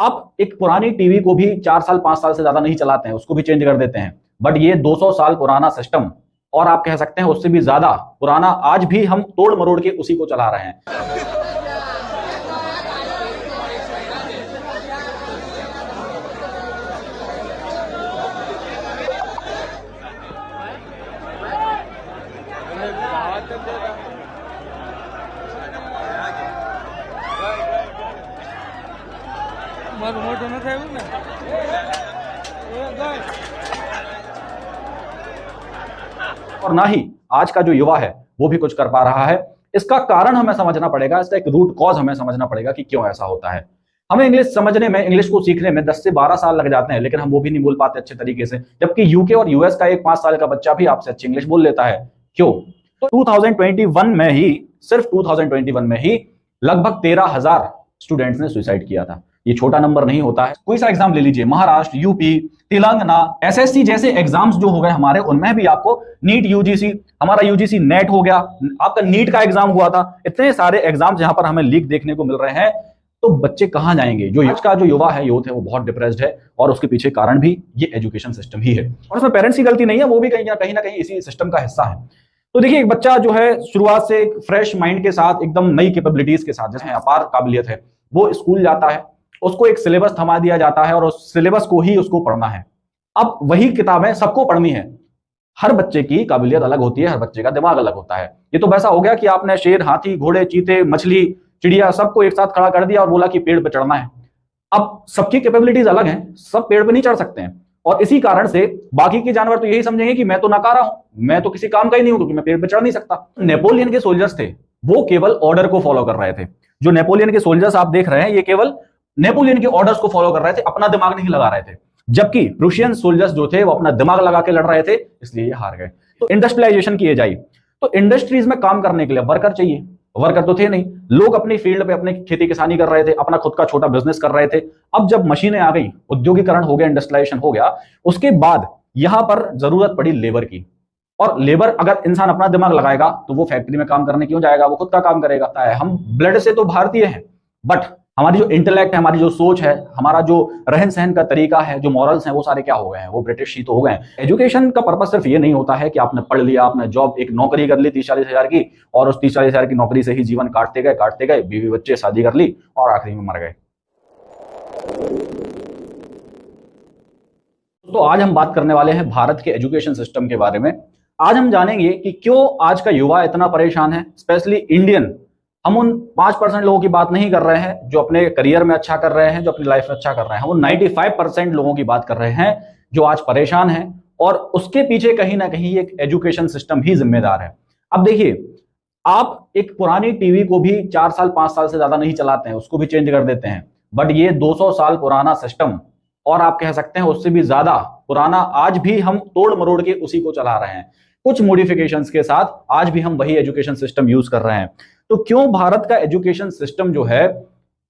आप एक पुरानी टीवी को भी 4 साल 5 साल से ज्यादा नहीं चलाते हैं, उसको भी चेंज कर देते हैं। बट ये 200 साल पुराना सिस्टम, और आप कह सकते हैं उससे भी ज्यादा पुराना, आज भी हम तोड़ मरोड़ के उसी को चला रहे हैं। और ना ही आज का जो युवा है वो भी कुछ कर पा रहा है। इसका कारण हमें समझना पड़ेगा, इसका एक रूट कॉज हमें समझना पड़ेगा कि क्यों ऐसा होता है। हमें इंग्लिश समझने में, इंग्लिश को सीखने में 10 से 12 साल लग जाते हैं, लेकिन हम वो भी नहीं बोल पाते अच्छे तरीके से। जबकि यूके और यूएस का एक 5 साल का बच्चा भी आपसे अच्छी इंग्लिश बोल लेता है। क्यों? तो 2021 में ही, सिर्फ 2021 में ही लगभग 13,000 स्टूडेंट्स ने सुसाइड किया था। ये छोटा नंबर नहीं होता है। कोई सा एग्जाम ले लीजिए, महाराष्ट्र, यूपी, तेलंगाना, एसएससी जैसे एग्जाम्स जो हो गए हमारे, उनमें भी आपको नीट, यूजीसी, हमारा यूजीसी नेट हो गया, आपका नीट का एग्जाम हुआ था। इतने सारे एग्जाम्स यहां पर हमें लीक देखने को मिल रहे हैं। तो बच्चे कहां जाएंगे? जो आज का जो युवा है, यूथ है, वो बहुत डिप्रेस्ड है, और उसके पीछे कारण भी ये एजुकेशन सिस्टम ही है। और उसमें पेरेंट्स की गलती नहीं है, वो भी कहीं ना कहीं इसी सिस्टम का हिस्सा है। तो देखिए, एक बच्चा जो है शुरुआत से एक फ्रेश माइंड के साथ, एकदम नई कैपेबिलिटीज के साथ, जैसे अपार काबिलियत है, वो स्कूल जाता है, उसको एक सिलेबस थमा दिया जाता है और उस सिलेबस को ही उसको पढ़ना है। अब वही किताबें सबको पढ़नी है। हर बच्चे की काबिलियत अलग होती है, हर बच्चे का दिमाग अलग होता है। ये तो वैसा हो गया कि आपने शेर, हाथी, घोड़े, चीते, मछली, चिड़िया सबको एक साथ खड़ा कर दिया और बोला कि पेड़ पे चढ़ना है। अब सबकी कैपेबिलिटीज अलग हैं, सब पेड़ पे नहीं चढ़ सकते हैं। और इसी कारण से बाकी के जानवर तो यही समझेंगे कि मैं तो नकारा हूं, मैं तो किसी काम का ही नहीं हूं, क्योंकि मैं पेड़ पे चढ़ नहीं सकता। नेपोलियन के सोल्जर्स थे, वो केवल ऑर्डर को फॉलो कर रहे थे। जो नेपोलियन के सोल्जर्स आप देख रहे हैं, ये केवल नेपोलियन के ऑर्डर्स को फॉलो कर रहे थे, अपना दिमाग नहीं लगा रहे थे। जबकि रूशियन सोल्जर्स जो थे, वो अपना दिमाग लगा के लड़ रहे थे, इसलिए ये हार गए। तो इंडस्ट्रियलाइजेशन की जाए तो इंडस्ट्रीज में काम करने के लिए वर्कर चाहिए। वर्कर तो थे नहीं, लोग अपनी फील्ड पे अपनी खेती किसानी कर रहे थे, अपना खुद का छोटा बिजनेस कर रहे थे। अब जब मशीनें आ गई, उद्योगीकरण हो गया, इंडस्ट्रियलाइजेशन हो गया, उसके बाद यहां पर जरूरत पड़ी लेबर की। और लेबर, अगर इंसान अपना दिमाग लगाएगा तो वो फैक्ट्री में काम करने क्यों जाएगा, वो खुद का काम करेगा। हम ब्लड से तो भारतीय हैं, बट हमारी जो इंटेलेक्ट है, हमारी जो सोच है, हमारा जो रहन सहन का तरीका है, जो मॉरल्स हैं, वो सारे क्या हो गए हैं? वो ब्रिटिश ही तो हो गए हैं। एजुकेशन का पर्पस सिर्फ ये नहीं होता है कि आपने पढ़ लिया, आपने जॉब, एक नौकरी कर ली 30-40 हजार की, और उस 30-40 हजार की नौकरी से ही जीवन काटते गए, बीवी बच्चे, शादी कर ली और आखिरी में मर गए। तो आज हम बात करने वाले हैं भारत के एजुकेशन सिस्टम के बारे में। आज हम जानेंगे कि क्यों आज का युवा इतना परेशान है, स्पेशली इंडियन। हम उन 5% लोगों की बात नहीं कर रहे हैं जो अपने करियर में अच्छा कर रहे हैं, जो अपनी लाइफ में अच्छा कर रहे हैं। हम 95% लोगों की बात कर रहे हैं जो आज परेशान हैं, और उसके पीछे कहीं ना कहीं एक एजुकेशन सिस्टम ही जिम्मेदार है। अब देखिए, आप एक पुरानी टीवी को भी 4 साल 5 साल से ज्यादा नहीं चलाते हैं, उसको भी चेंज कर देते हैं। बट ये 200 साल पुराना सिस्टम, और आप कह सकते हैं उससे भी ज्यादा पुराना, आज भी हम तोड़ मरोड़ के उसी को चला रहे हैं। कुछ मॉडिफिकेशंस के साथ आज भी हम वही एजुकेशन सिस्टम यूज कर रहे हैं। तो क्यों भारत का एजुकेशन सिस्टम जो है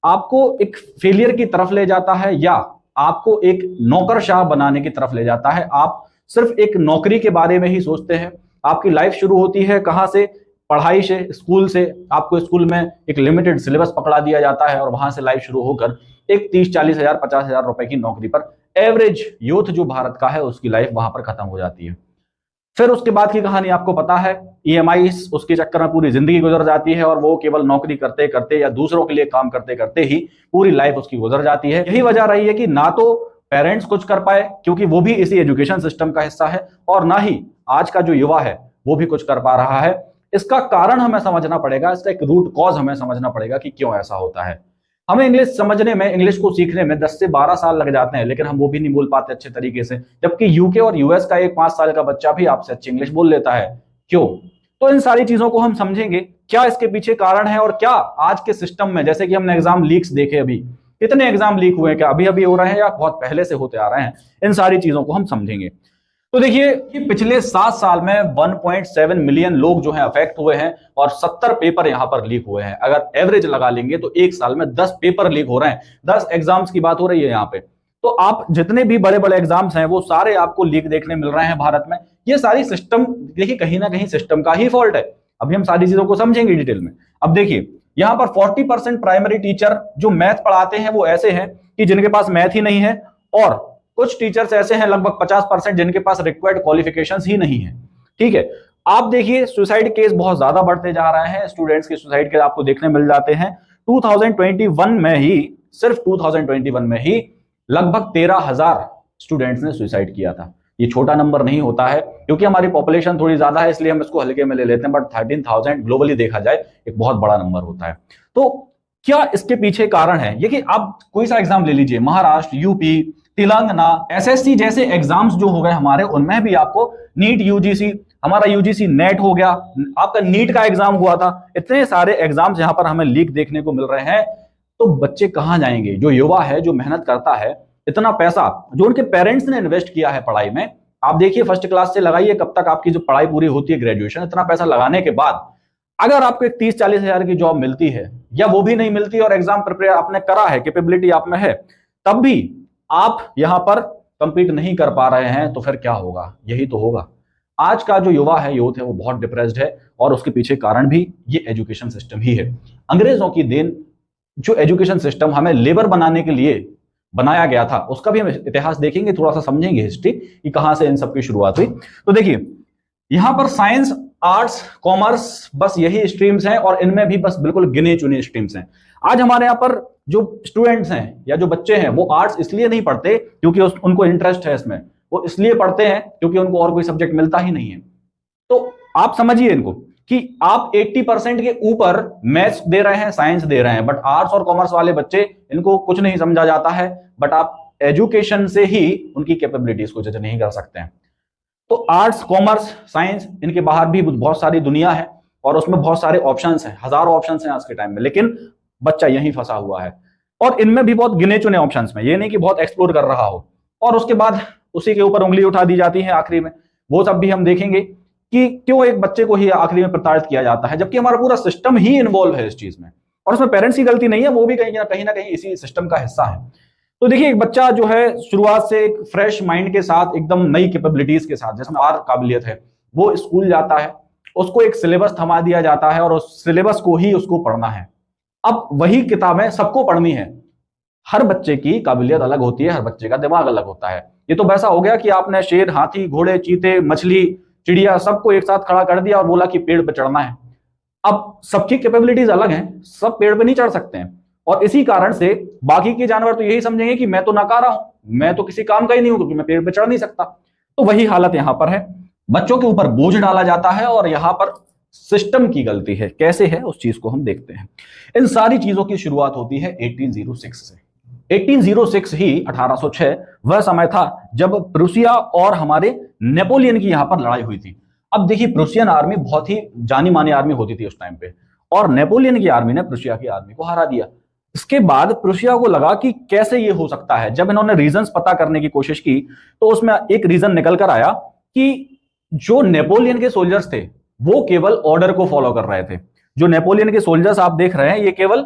आपको एक फेलियर की तरफ ले जाता है, या आपको एक नौकरशाह बनाने की तरफ ले जाता है? आप सिर्फ एक नौकरी के बारे में ही सोचते हैं। आपकी लाइफ शुरू होती है कहां से? पढ़ाई से, स्कूल से। आपको स्कूल में एक लिमिटेड सिलेबस पकड़ा दिया जाता है, और वहां से लाइफ शुरू होकर एक 30-40 हजार 50 हजार रुपए की नौकरी पर एवरेज यूथ जो भारत का है, उसकी लाइफ वहां पर खत्म हो जाती है। फिर उसके बाद की कहानी आपको पता है। ईएमआई, उसके चक्कर में पूरी जिंदगी गुजर जाती है, और वो केवल नौकरी करते करते या दूसरों के लिए काम करते करते ही पूरी लाइफ उसकी गुजर जाती है। यही वजह रही है कि ना तो पेरेंट्स कुछ कर पाए, क्योंकि वो भी इसी एजुकेशन सिस्टम का हिस्सा है, और ना ही आज का जो युवा है वो भी कुछ कर पा रहा है। इसका कारण हमें समझना पड़ेगा, इसका एक रूट कॉज हमें समझना पड़ेगा कि क्यों ऐसा होता है। हमें इंग्लिश समझने में, इंग्लिश को सीखने में 10 से 12 साल लग जाते हैं, लेकिन हम वो भी नहीं बोल पाते अच्छे तरीके से। जबकि यूके और यूएस का एक 5 साल का बच्चा भी आपसे अच्छी इंग्लिश बोल लेता है। क्यों? तो इन सारी चीजों को हम समझेंगे, क्या इसके पीछे कारण है, और क्या आज के सिस्टम में, जैसे कि हमने एग्जाम लीक्स देखे, अभी कितने एग्जाम लीक हुए हैं, क्या अभी अभी हो रहे हैं या बहुत पहले से होते आ रहे हैं, इन सारी चीजों को हम समझेंगे। तो देखिए कि पिछले 7 साल में 1.7 मिलियन लोग जो हैं अफेक्ट हुए हैं, और 70 पेपर यहां पर लीक हुए हैं। अगर एवरेज लगा लेंगे तो एक साल में 10 पेपर लीक हो रहे हैं। 10 एग्जाम्स की बात हो रही है यहाँ पे। तो आप जितने भी बड़े बड़े एग्जाम्स हैं वो सारे आपको लीक देखने मिल रहे हैं भारत में। ये सारी सिस्टम, देखिए कहीं ना कहीं सिस्टम का ही फॉल्ट है। अभी हम सारी चीजों को समझेंगे डिटेल में। अब देखिए, यहां पर 40% प्राइमरी टीचर जो मैथ पढ़ाते हैं वो ऐसे हैं कि जिनके पास मैथ ही नहीं है, और कुछ टीचर्स ऐसे हैं लगभग 50% जिनके पास रिक्वायर्ड क्वालिफिकेशंस ही नहीं है। ठीक है, आप देखिए सुसाइड केस बहुत ज्यादा बढ़ते जा रहे हैं, स्टूडेंट्स के सुसाइड केस आपको देखने मिल जाते हैं। 2021 में ही, सिर्फ 2021 में ही लगभग 13,000 स्टूडेंट्स ने सुसाइड किया था। ये छोटा नंबर नहीं होता है, क्योंकि हमारी पॉपुलेशन थोड़ी ज्यादा है इसलिए हम इसको हल्के में ले लेते हैं, बट 13,000 ग्लोबली देखा जाए एक बहुत बड़ा नंबर होता है। तो क्या इसके पीछे कारण है? ये कि आप कोई सा एग्जाम ले लीजिए, महाराष्ट्र, यूपी, तेलंगाना, एसएससी जैसे एग्जाम्स जो हो गए हमारे, उनमें भी आपको नीट, यूजीसी, हमारा यूजीसी नेट हो गया, आपका नीट का एग्जाम हुआ था, इतने सारे एग्जाम्स यहां पर हमें लीक देखने को मिल रहे हैं। तो बच्चे कहां जाएंगे? जो युवा है, जो मेहनत करता है, इतना पैसा जो उनके पेरेंट्स ने इन्वेस्ट किया है पढ़ाई में, आप देखिए फर्स्ट क्लास से लगाइए कब तक आपकी जो पढ़ाई पूरी होती है, ग्रेजुएशन, इतना पैसा लगाने के बाद अगर आपको एक 30-40 हजार की जॉब मिलती है, या वो भी नहीं मिलती और एग्जाम प्रिपेयर आपने करा है, कैपेबिलिटी आप में है, तब भी आप यहां पर कंपीट नहीं कर पा रहे हैं, तो फिर क्या होगा? यही तो होगा। आज का जो युवा है, यूथ है, वो बहुत डिप्रेस्ड है, और उसके पीछे कारण भी ये एजुकेशन सिस्टम ही है। अंग्रेजों की देन जो एजुकेशन सिस्टम हमें लेबर बनाने के लिए बनाया गया था, उसका भी हम इतिहास देखेंगे, थोड़ा सा समझेंगे हिस्ट्री कि कहां से इन सब की शुरुआत हुई। तो देखिए यहां पर साइंस, आर्ट्स, कॉमर्स, बस यही स्ट्रीम्स हैं, और इनमें भी बस बिल्कुल गिने चुने स्ट्रीम्स हैं। आज हमारे यहाँ पर जो स्टूडेंट्स हैं या जो बच्चे हैं, वो आर्ट्स इसलिए नहीं पढ़ते क्योंकि उनको इंटरेस्ट है इसमें, वो इसलिए पढ़ते हैं क्योंकि उनको और कोई सब्जेक्ट मिलता ही नहीं है। तो आप समझिए इनको कि आप 80% के ऊपर मैथ्स दे रहे हैं, साइंस दे रहे हैं, बट आर्ट्स और कॉमर्स वाले बच्चे, इनको कुछ नहीं समझा जाता है, बट आप एजुकेशन से ही उनकी कैपेबिलिटीज को जज नहीं कर सकते हैं। तो आर्ट्स, कॉमर्स, साइंस, इनके बाहर भी बहुत सारी दुनिया है, और उसमें बहुत सारे ऑप्शंस हैं, हजारों ऑप्शंस हैं आज के टाइम में, लेकिन बच्चा यहीं फंसा हुआ है। और इनमें भी बहुत गिने चुने ऑप्शंस में, ये नहीं कि बहुत एक्सप्लोर कर रहा हो, और उसके बाद उसी के ऊपर उंगली उठा दी जाती है आखिरी में। वो सब भी हम देखेंगे कि क्यों एक बच्चे को ही आखिरी में प्रताड़ित किया जाता है, जबकि हमारा पूरा सिस्टम ही इन्वॉल्व है इस चीज में, और उसमें पेरेंट्स की गलती नहीं है, वो भी कहीं ना कहीं इसी सिस्टम का हिस्सा है। तो देखिए एक बच्चा जो है शुरुआत से एक फ्रेश माइंड के साथ, एकदम नई कैपेबिलिटीज के साथ, जिसमें और काबिलियत है, वो स्कूल जाता है, उसको एक सिलेबस थमा दिया जाता है, और उस सिलेबस को ही उसको पढ़ना है। अब वही किताबें सबको पढ़नी है। हर बच्चे की काबिलियत अलग होती है, हर बच्चे का दिमाग अलग होता है। ये तो वैसा हो गया कि आपने शेर, हाथी, घोड़े, चीते, मछली, चिड़िया सबको एक साथ खड़ा कर दिया और बोला कि पेड़ पे चढ़ना है। अब सबकी कैपेबिलिटीज अलग हैं, सब पेड़ पे नहीं चढ़ सकते हैं, और इसी कारण से बाकी के जानवर तो यही समझेंगे कि मैं तो नकारा हूं, मैं तो किसी काम का ही नहीं हूं, क्योंकि मैं पेड़ पे चढ़ नहीं सकता। तो वही हालत यहां पर है, बच्चों के ऊपर बोझ डाला जाता है, और यहां पर सिस्टम की गलती है। कैसे है उस चीज को हम देखते हैं। इन सारी चीजों की शुरुआत होती है 1806 से। 1806 ही 1806 वह समय था जब प्रूसिया और हमारे नेपोलियन की यहां पर लड़ाई हुई थी। अब देखिए प्रूसियन आर्मी बहुत ही जानी मानी आर्मी होती थी उस टाइम पे, और नेपोलियन की आर्मी ने प्रूसिया की आर्मी को हरा दिया। इसके बाद प्रूसिया को लगा कि कैसे ये हो सकता है। जब इन्होंने रीजंस पता करने की कोशिश की तो उसमें एक रीजन निकल कर आया कि जो नेपोलियन के सोल्जर्स थे वो केवल ऑर्डर को फॉलो कर रहे थे। जो नेपोलियन के सोल्जर्स आप देख रहे हैं ये केवल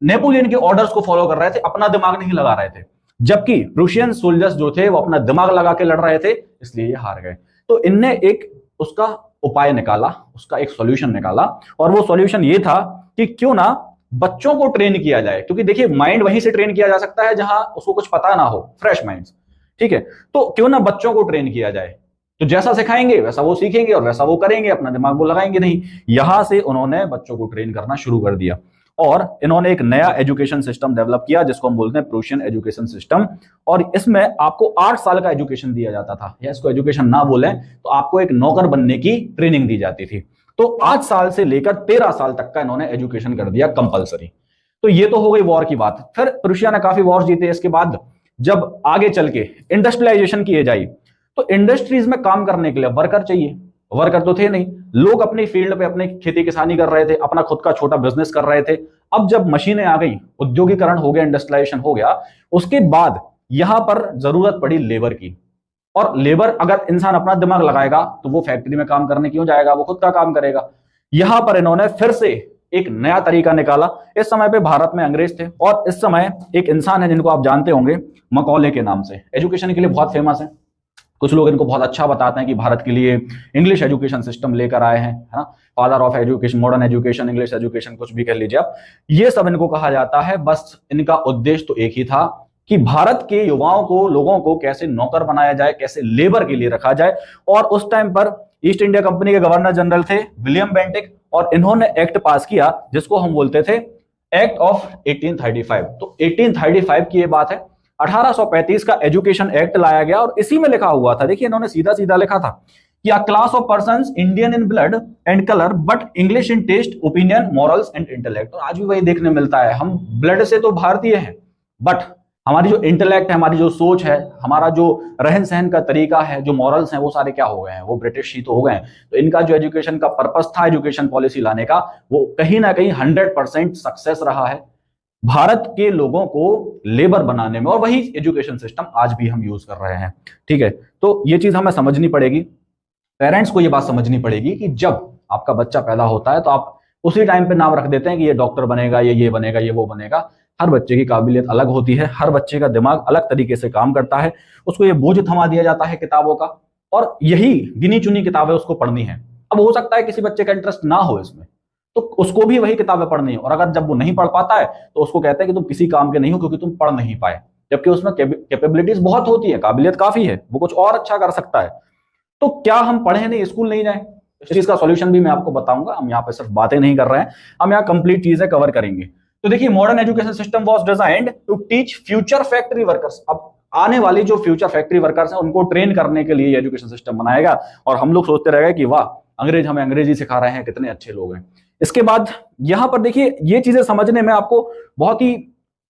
नेपोलियन के ऑर्डर्स को फॉलो कर रहे थे, अपना दिमाग नहीं लगा रहे थे। जबकि प्रूशियन सोल्जर्स जो थे वो अपना दिमाग लगा के लड़ रहे थे, इसलिए ये हार गए। तो इनने एक उसका उपाय निकाला, उसका एक सॉल्यूशन निकाला, और वो सॉल्यूशन ये था कि क्यों ना बच्चों को ट्रेन किया जाए। क्योंकि देखिए माइंड वहीं से ट्रेन किया जा सकता है जहां उसको कुछ पता ना हो, फ्रेश माइंड्स, ठीक है। तो क्यों ना बच्चों को ट्रेन किया जाए, तो जैसा सिखाएंगे वैसा वो सीखेंगे और वैसा वो करेंगे, अपना दिमाग वो लगाएंगे नहीं। यहां से उन्होंने बच्चों को ट्रेन करना शुरू कर दिया, और इन्होंने एक नया एजुकेशन सिस्टम डेवलप किया जिसको हम बोलते हैं प्रूशियन एजुकेशन सिस्टम। और इसमें आपको 8 साल का एजुकेशन दिया जाता था, या इसको एजुकेशन ना बोलें तो आपको एक नौकर बनने की ट्रेनिंग दी जाती थी। तो 8 साल से लेकर 13 साल तक का इन्होंने एजुकेशन कर दिया कंपलसरी। तो ये तो हो गई वॉर की बात। फिर प्रूशिया ने काफी वॉर जीते। इसके बाद जब आगे चल के इंडस्ट्रियलाइजेशन की जाए तो इंडस्ट्रीज में काम करने के लिए वर्कर चाहिए। वर्कर तो थे नहीं, लोग अपनी फील्ड पे अपनी खेती किसानी कर रहे थे, अपना खुद का छोटा बिजनेस कर रहे थे। अब जब मशीनें आ गई, उद्योगीकरण हो गया, इंडस्ट्रियलाइजेशन हो गया, उसके बाद यहां पर जरूरत पड़ी लेबर की। और लेबर अगर इंसान अपना दिमाग लगाएगा तो वो फैक्ट्री में काम करने क्यों जाएगा, वो खुद का काम करेगा। यहां पर इन्होंने फिर से एक नया तरीका निकाला। इस समय पे भारत में अंग्रेज थे, और इस समय एक इंसान है जिनको आप जानते होंगे, मकौले के नाम से, एजुकेशन के लिए बहुत फेमस है। कुछ लोग इनको बहुत अच्छा बताते हैं कि भारत के लिए इंग्लिश एजुकेशन सिस्टम लेकर आए हैं, है ना, father of education, modern education, English education, कुछ भी कह लीजिए आप। ये सब इनको कहा जाता है। बस इनका उद्देश्य तो एक ही था कि भारत के युवाओं को, लोगों को कैसे नौकर बनाया जाए, कैसे लेबर के लिए रखा जाए। और उस टाइम पर ईस्ट इंडिया कंपनी के गवर्नर जनरल थे विलियम बेंटिक, और इन्होंने एक्ट पास किया जिसको हम बोलते थे एक्ट ऑफ 1835। तो 1835 की ये बात है। 1835 का एजुकेशन एक्ट लाया गया और इसी में लिखा हुआ था, देखिए इन्होंने सीधा सीधा लिखा था कि a class of persons Indian in blood and colour but English in taste, opinion, morals and intellect. और आज भी वही देखने मिलता है, हम ब्लड से तो भारतीय हैं, बट हमारी जो इंटेलेक्ट है, हमारी जो सोच है, हमारा जो रहन सहन का तरीका है, जो मॉरल्स हैं, वो सारे क्या हो गए हैं, वो ब्रिटिश ही तो हो गए हैं। तो इनका जो एजुकेशन का पर्पस था, एजुकेशन पॉलिसी लाने का, वो कहीं ना कहीं 100% सक्सेस रहा है भारत के लोगों को लेबर बनाने में। और वही एजुकेशन सिस्टम आज भी हम यूज कर रहे हैं। ठीक है, तो ये चीज हमें समझनी पड़ेगी, पेरेंट्स को ये बात समझनी पड़ेगी कि जब आपका बच्चा पैदा होता है तो आप उसी टाइम पे नाम रख देते हैं कि ये डॉक्टर बनेगा, ये बनेगा, ये वो बनेगा। हर बच्चे की काबिलियत अलग होती है, हर बच्चे का दिमाग अलग तरीके से काम करता है। उसको ये बोझ थमा दिया जाता है किताबों का, और यही गिनी चुनी किताबें उसको पढ़नी है। अब हो सकता है किसी बच्चे का इंटरेस्ट ना हो इसमें, तो उसको भी वही किताबें पढ़नी है, और अगर जब वो नहीं पढ़ पाता है तो उसको कहते हैं कि तुम किसी काम के नहीं हो क्योंकि तुम पढ़ नहीं पाए, जबकि उसमें कैपेबिलिटीज बहुत होती है, काबिलियत काफी है, वो कुछ और अच्छा कर सकता है। तो क्या हम पढ़े नहीं, स्कूल नहीं जाए? इस चीज का सॉल्यूशन भी मैं आपको बताऊंगा। हम यहाँ पे सिर्फ बातें नहीं कर रहे हैं, हम यहाँ कंप्लीट चीजें कवर करेंगे। तो देखिए, modern education system was designed to teach future factory workers. अब आने वाली जो फ्यूचर फैक्ट्री वर्कर्स हैं उनको ट्रेन करने के लिए एजुकेशन सिस्टम बनाएगा। और हम लोग सोचते रह गए कि वाह, अंग्रेज हमें अंग्रेजी सिखा रहे हैं, कितने अच्छे लोग हैं। इसके बाद यहां पर देखिए, ये चीजें समझने में आपको बहुत ही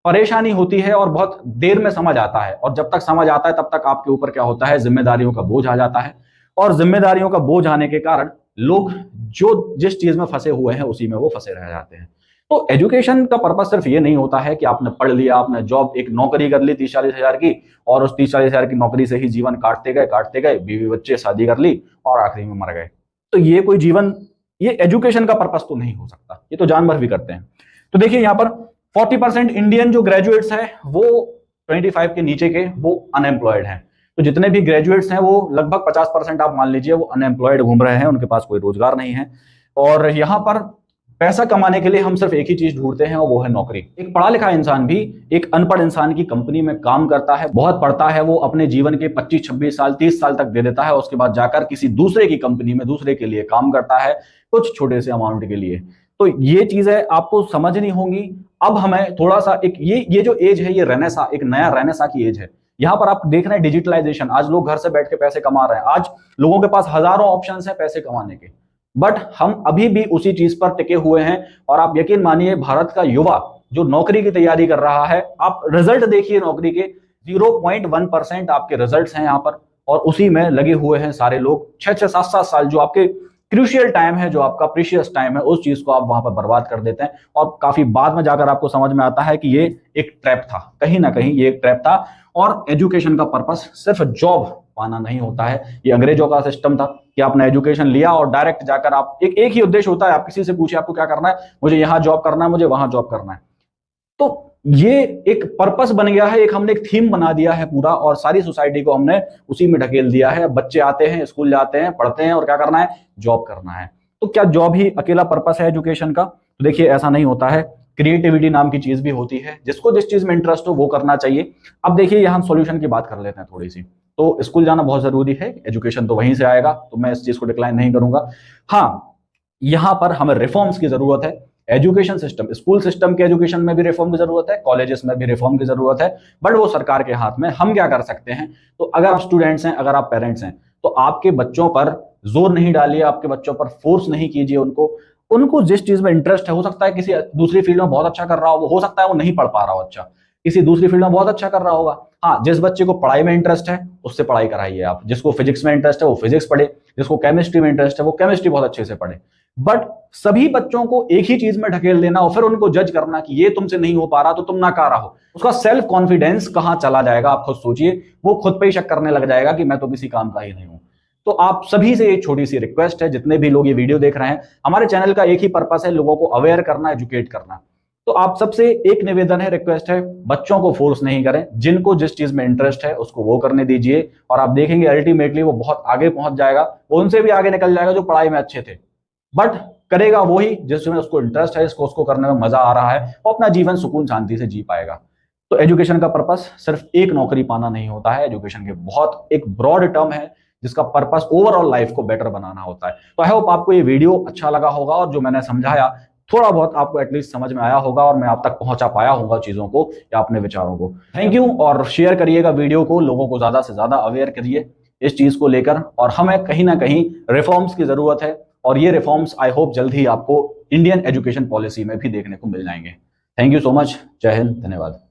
परेशानी होती है और बहुत देर में समझ आता है। और जब तक समझ आता है तब तक आपके ऊपर क्या होता है, जिम्मेदारियों का बोझ आ जाता है। और जिम्मेदारियों का बोझ आने के कारण लोग जो जिस चीज में फंसे हुए हैं उसी में वो फंसे रह जाते हैं। तो एजुकेशन का पर्पस सिर्फ ये नहीं होता है कि आपने पढ़ लिया, आपने जॉब, एक नौकरी कर ली 30-40 हजार की, और उस 30-40 हजार की नौकरी से ही जीवन काटते गए, बीवी बच्चे शादी कर ली और आखिरी में मर गए। तो ये कोई जीवन, ये एजुकेशन का पर्पस तो नहीं हो सकता, ये तो जानवर भी करते हैं। तो देखिए यहाँ पर 40% इंडियन जो ग्रेजुएट्स हैं वो 25 के नीचे के वो अनएम्प्लॉयड हैं। तो जितने भी ग्रेजुएट्स हैं वो लगभग 50% आप मान लीजिए वो अनएम्प्लॉयड घूम रहे हैं, उनके पास कोई रोजगार नहीं है। और यहाँ पर पैसा कमाने के लिए हम सिर्फ एक ही चीज ढूंढते हैं और वो है नौकरी। एक पढ़ा लिखा इंसान भी एक अनपढ़ इंसान की कंपनी में काम करता है, बहुत पढ़ता है, वो अपने जीवन के 25-26 साल 30 साल तक दे देता है, उसके बाद जाकर किसी दूसरे की कंपनी में दूसरे के लिए काम करता है कुछ छोटे से अमाउंट के लिए। तो ये चीजें आपको समझनी होंगी। अब हमें थोड़ा सा एक ये जो एज है, ये रेनेसा, एक नया रेनेसा की एज है। यहाँ पर आप देख रहे हैं डिजिटलाइजेशन, आज लोग घर से बैठ के पैसे कमा रहे हैं, आज लोगों के पास हजारों ऑप्शंस हैं पैसे कमाने के, बट हम अभी भी उसी चीज पर टिके हुए हैं। और आप यकीन मानिए, भारत का युवा जो नौकरी की तैयारी कर रहा है, आप रिजल्ट देखिए नौकरी के, 0.1% आपके रिजल्ट्स हैं यहाँ पर, और उसी में लगे हुए हैं सारे लोग। 6-6, 7-7 साल जो आपके क्रूशियल टाइम है, जो आपका प्रीशियस टाइम है, उस चीज को आप वहां पर बर्बाद कर देते हैं। और काफी बाद में जाकर आपको समझ में आता है कि ये एक ट्रैप था, कहीं ना कहीं ये एक ट्रैप था। और एजुकेशन का पर्पस सिर्फ जॉब पाना नहीं होता है। ये अंग्रेजों का सिस्टम था कि आपने एजुकेशन लिया और डायरेक्ट जाकर आप एक ही उद्देश्य होता है, आप किसी से पूछिए आपको क्या करना है, मुझे यहाँ जॉब करना है, मुझे वहां जॉब करना है। तो ये एक पर्पस बन गया है, एक हमने एक थीम बना दिया है पूरा, और सारी सोसाइटी को हमने उसी में ढकेल दिया है। बच्चे आते हैं, स्कूल जाते हैं, पढ़ते हैं, और क्या करना है, जॉब करना है। तो क्या जॉब ही अकेला पर्पस है एजुकेशन का? तो देखिए, ऐसा नहीं होता है। क्रिएटिविटी नाम की चीज भी होती है, जिसको जिस चीज में इंटरेस्ट हो वो करना चाहिए। अब देखिए, यहाँ हम सॉल्यूशन की बात कर लेते हैं थोड़ी सी। तो स्कूल जाना बहुत जरूरी है, एजुकेशन तो वहीं से आएगा, तो मैं इस चीज को डिक्लाइन नहीं करूंगा। हाँ, यहाँ पर हमें रिफॉर्म्स की जरूरत है। एजुकेशन सिस्टम, स्कूल सिस्टम के एजुकेशन में भी रिफॉर्म की जरूरत है, कॉलेजेस में भी रिफॉर्म की जरूरत है, बट वो सरकार के हाथ में। हम क्या कर सकते हैं? तो अगर आप स्टूडेंट्स हैं, अगर आप पेरेंट्स हैं, तो आपके बच्चों पर जोर नहीं डालिए, आपके बच्चों पर फोर्स नहीं कीजिए उनको जिस चीज में इंटरेस्ट है, हो सकता है किसी दूसरी फील्ड में बहुत अच्छा कर रहा हो सकता है वो नहीं पढ़ पा रहा हो अच्छा, किसी दूसरी फील्ड में बहुत अच्छा कर रहा होगा। हाँ, जिस बच्चे को पढ़ाई में इंटरेस्ट है उससे पढ़ाई कराइए आप, जिसको फिजिक्स में इंटरेस्ट है वो फिजिक्स पढ़े, जिसको केमिस्ट्री में इंटरेस्ट है वो केमिस्ट्री बहुत अच्छे से पढ़े। बट सभी बच्चों को एक ही चीज में ढकेल देना और फिर उनको जज करना कि ये तुमसे नहीं हो पा रहा तो तुम नाकारा हो, उसका सेल्फ कॉन्फिडेंस कहां चला जाएगा आप खुद सोचिए। वो खुद पे ही शक करने लग जाएगा कि मैं तो किसी काम का ही नहीं हूं। तो आप सभी से एक छोटी सी रिक्वेस्ट है, जितने भी लोग ये वीडियो देख रहे हैं, हमारे चैनल का एक ही पर्पस है, लोगों को अवेयर करना, एजुकेट करना। तो आप सबसे एक निवेदन है, रिक्वेस्ट है, बच्चों को फोर्स नहीं करें, जिनको जिस चीज में इंटरेस्ट है उसको वो करने दीजिए, और आप देखेंगे अल्टीमेटली वो बहुत आगे पहुंच जाएगा, वो उनसे भी आगे निकल जाएगा जो पढ़ाई में अच्छे थे। बट करेगा वही जिसमें उसको इंटरेस्ट है, इसको उसको करने में मजा आ रहा है, वो अपना जीवन सुकून शांति से जी पाएगा। तो एजुकेशन का पर्पस सिर्फ एक नौकरी पाना नहीं होता है, एजुकेशन के बहुत एक ब्रॉड टर्म है जिसका पर्पस ओवरऑल लाइफ को बेटर बनाना होता है। तो आई होप आपको ये वीडियो अच्छा लगा होगा, और जो मैंने समझाया थोड़ा बहुत आपको एटलीस्ट समझ में आया होगा, और मैं आप तक पहुंचा पाया होगा चीजों को या अपने विचारों को। थैंक यू, और शेयर करिएगा वीडियो को, लोगों को ज्यादा से ज्यादा अवेयर करिए इस चीज को लेकर, और हमें कहीं ना कहीं रिफॉर्म्स की जरूरत है, और ये रिफॉर्म्स आई होप जल्द ही आपको इंडियन एजुकेशन पॉलिसी में भी देखने को मिल जाएंगे। थैंक यू सो मच, जय हिंद, धन्यवाद।